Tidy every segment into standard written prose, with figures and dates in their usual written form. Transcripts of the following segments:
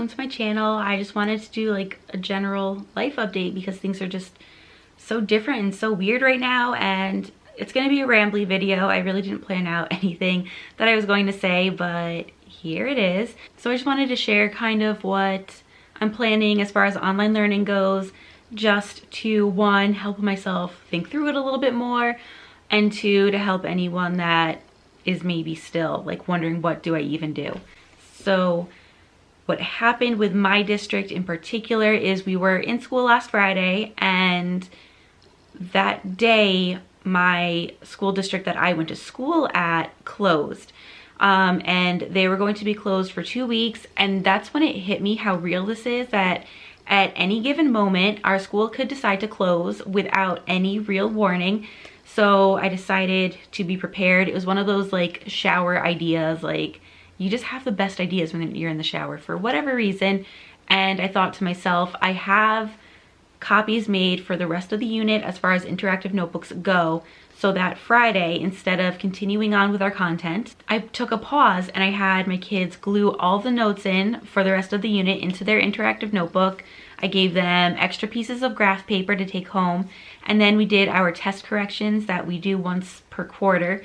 welcome to my channel. I just wanted to do like a general life update because things are just so different and so weird right now, and it's gonna be a rambly video. I really didn't plan out anything that I was going to say, but here it is. So I just wanted to share kind of what I'm planning as far as online learning goes, just to one, help myself think through it a little bit more, and two, to help anyone that is maybe still like wondering what do I even do. So what happened with my district in particular is we were in school last Friday, and that day my school district that I went to school at closed. And they were going to be closed for 2 weeks, and that's when it hit me how real this is, that at any given moment our school could decide to close without any real warning. So I decided to be prepared. It was one of those like shower ideas, like you just have the best ideas when you're in the shower for whatever reason. And I thought to myself, I have copies made for the rest of the unit as far as interactive notebooks go, so that Friday, instead of continuing on with our content, I took a pause and I had my kids glue all the notes in for the rest of the unit into their interactive notebook. I gave them extra pieces of graph paper to take home, and then we did our test corrections that we do once per quarter,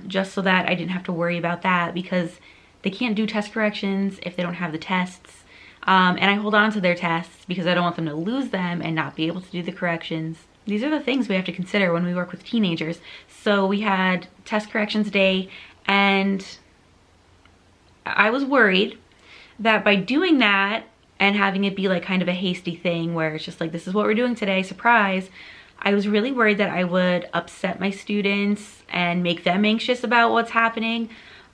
just so that I didn't have to worry about that, because they can't do test corrections if they don't have the tests. And I hold on to their tests because I don't want them to lose them and not be able to do the corrections. These are the things we have to consider when we work with teenagers. So we had test corrections day, and I was worried that by doing that and having it be like kind of a hasty thing where it's just like, this is what we're doing today, surprise, I was really worried that I would upset my students and make them anxious about what's happening.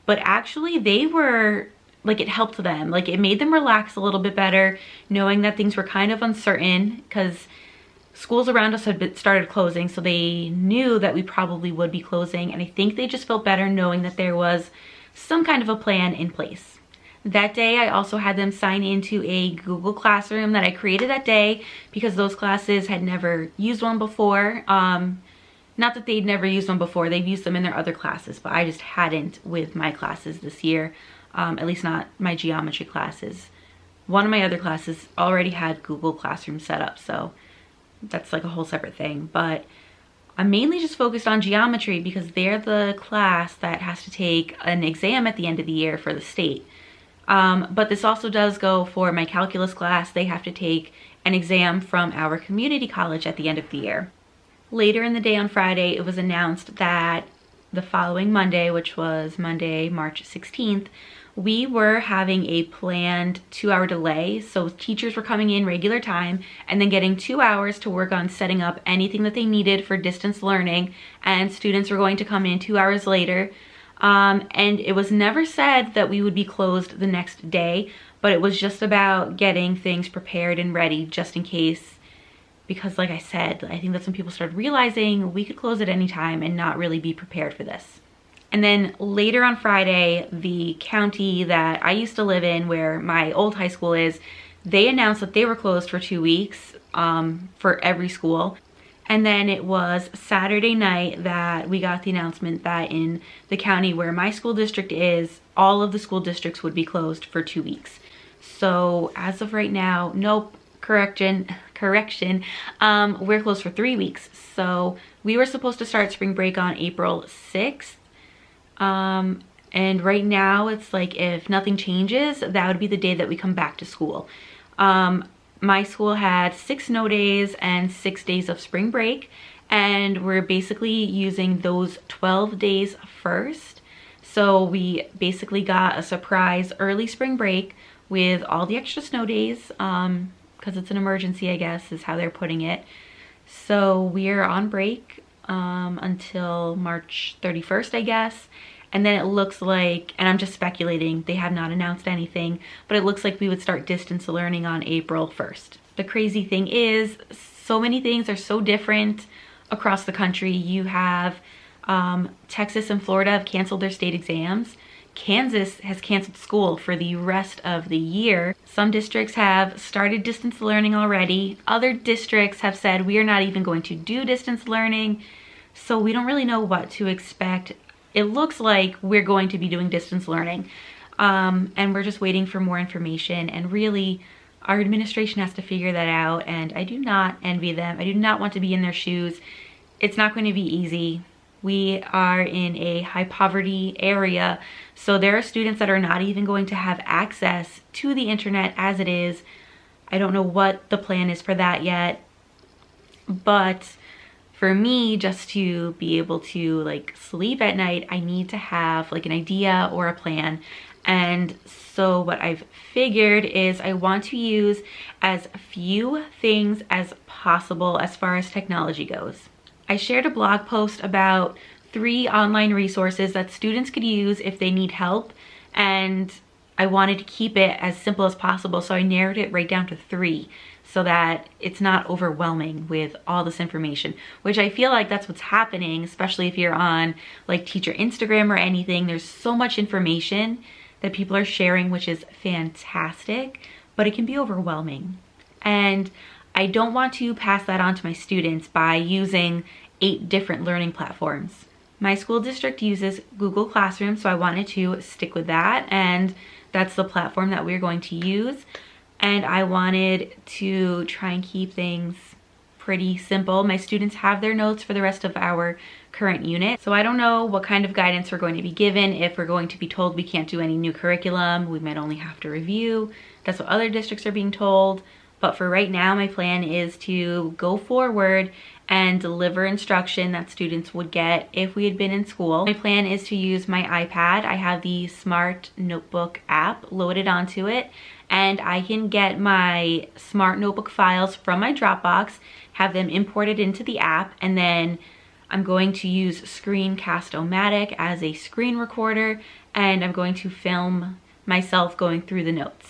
But actually they were like, it helped them. Like it made them relax a little bit better, knowing that things were kind of uncertain because schools around us had started closing, so they knew that we probably would be closing, and I think they just felt better knowing that there was some kind of a plan in place. That day I also had them sign into a Google Classroom that I created that day because those classes had never used one before. Not that they'd never used one before, they've used them in their other classes, but I just hadn't with my classes this year, at least not my geometry classes. One of my other classes already had Google Classroom set up, so that's like a whole separate thing. But I'm mainly just focused on geometry because they're the class that has to take an exam at the end of the year for the state. But this also does go for my calculus class. They have to take an exam from our community college at the end of the year. Later in the day on Friday, it was announced that the following Monday, which was Monday, March 16th, we were having a planned 2-hour delay. So teachers were coming in regular time and then getting 2 hours to work on setting up anything that they needed for distance learning, and students were going to come in 2 hours later. And it was never said that we would be closed the next day, but it was just about getting things prepared and ready just in case, because like I said, I think that's when people started realizing we could close at any time and not really be prepared for this. And then later on Friday, the county that I used to live in, where my old high school is, they announced that they were closed for 2 weeks for every school. And then it was Saturday night that we got the announcement that in the county where my school district is, all of the school districts would be closed for 2 weeks. So as of right now, nope, correction, we're closed for 3 weeks. So we were supposed to start spring break on April 6th. And right now it's like, if nothing changes, that would be the day that we come back to school. My school had 6 snow days and 6 days of spring break, and we're basically using those 12 days first. So we basically got a surprise early spring break with all the extra snow days, because it's an emergency, I guess, is how they're putting it. So we're on break until March 31st, I guess. And then it looks like, and I'm just speculating, they have not announced anything, but it looks like we would start distance learning on April 1st. The crazy thing is, so many things are so different across the country. You have Texas and Florida have canceled their state exams. Kansas has canceled school for the rest of the year. Some districts have started distance learning already. Other districts have said we are not even going to do distance learning. So we don't really know what to expect. It looks like we're going to be doing distance learning. and we're just waiting for more information, and really our administration has to figure that out, and I do not envy them. I do not want to be in their shoes. It's not going to be easy. We are in a high poverty area, so there are students that are not even going to have access to the internet as it is. I don't know what the plan is for that yet, but for me, just to be able to like sleep at night, I need to have like an idea or a plan. And so what I've figured is I want to use as few things as possible as far as technology goes. I shared a blog post about 3 online resources that students could use if they need help, and I wanted to keep it as simple as possible, so I narrowed it right down to 3 so that it's not overwhelming with all this information, which I feel like that's what's happening, especially if you're on like teacher Instagram or anything. There's so much information that people are sharing, which is fantastic, but it can be overwhelming. And I don't want to pass that on to my students by using 8 different learning platforms. My school district uses Google Classroom, so I wanted to stick with that, and that's the platform that we're going to use. And I wanted to try and keep things pretty simple. My students have their notes for the rest of our current unit, so I don't know what kind of guidance we're going to be given. If we're going to be told we can't do any new curriculum, we might only have to review. That's what other districts are being told. But for right now, my plan is to go forward and deliver instruction that students would get if we had been in school. My plan is to use my iPad. I have the Smart Notebook app loaded onto it, and I can get my Smart Notebook files from my Dropbox, have them imported into the app, and then I'm going to use Screencast-O-Matic as a screen recorder, and I'm going to film myself going through the notes.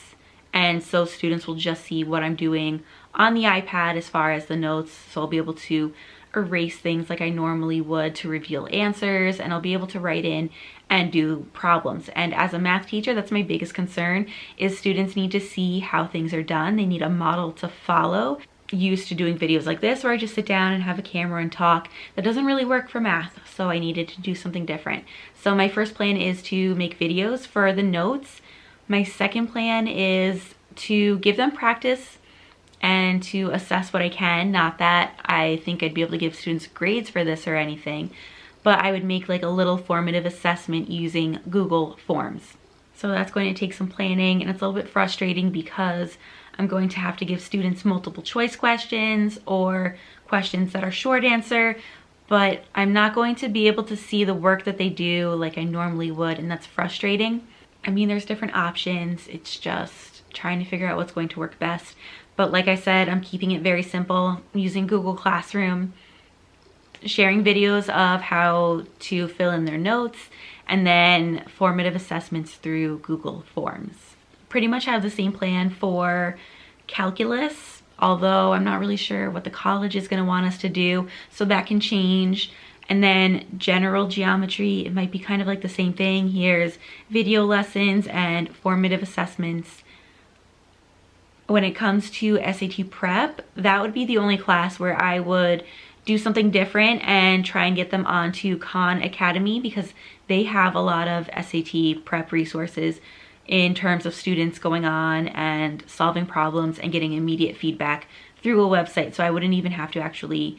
And so students will just see what I'm doing on the iPad as far as the notes. So I'll be able to erase things like I normally would to reveal answers, and I'll be able to write in and do problems. And as a math teacher, that's my biggest concern, is students need to see how things are done. They need a model to follow. Used to doing videos like this where I just sit down and have a camera and talk. That doesn't really work for math, so I needed to do something different. So my first plan is to make videos for the notes. My second plan is to give them practice and to assess what I can. Not that I think I'd be able to give students grades for this or anything, but I would make like a little formative assessment using Google Forms. So that's going to take some planning, and it's a little bit frustrating because I'm going to have to give students multiple choice questions or questions that are short answer, but I'm not going to be able to see the work that they do like I normally would, and that's frustrating. I mean, there's different options. It's just trying to figure out what's going to work best. But like I said, I'm keeping it very simple, using Google Classroom, sharing videos of how to fill in their notes, and then formative assessments through Google Forms. Pretty much have the same plan for calculus, although I'm not really sure what the college is going to want us to do, so that can change. And then general geometry, it might be kind of like the same thing. Here's video lessons and formative assessments. When it comes to SAT prep, that would be the only class where I would do something different and try and get them onto Khan Academy, because they have a lot of SAT prep resources in terms of students going on and solving problems and getting immediate feedback through a website. So I wouldn't even have to actually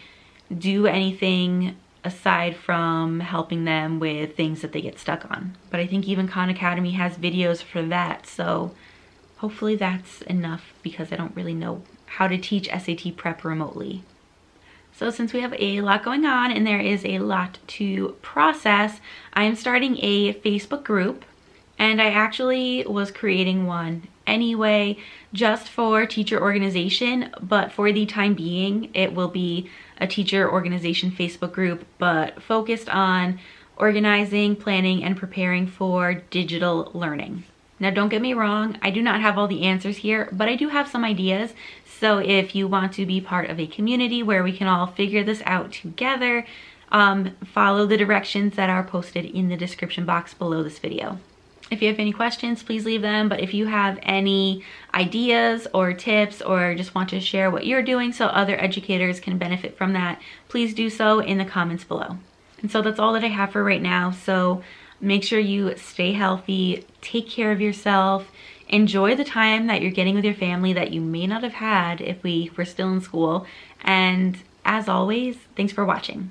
do anything aside from helping them with things that they get stuck on. But I think even Khan Academy has videos for that, so hopefully that's enough, because I don't really know how to teach SAT prep remotely. So since we have a lot going on and there is a lot to process, I am starting a Facebook group, and I actually was creating one anyway just for teacher organization, but for the time being it will be a teacher organization Facebook group, but focused on organizing, planning, and preparing for digital learning. Now don't get me wrong, I do not have all the answers here, but I do have some ideas. So if you want to be part of a community where we can all figure this out together, follow the directions that are posted in the description box below this video. If you have any questions, please leave them. But if you have any ideas or tips, or just want to share what you're doing so other educators can benefit from that, please do so in the comments below. And so that's all that I have for right now. So Make sure you stay healthy, take care of yourself, enjoy the time that you're getting with your family that you may not have had if we were still in school. And as always, thanks for watching.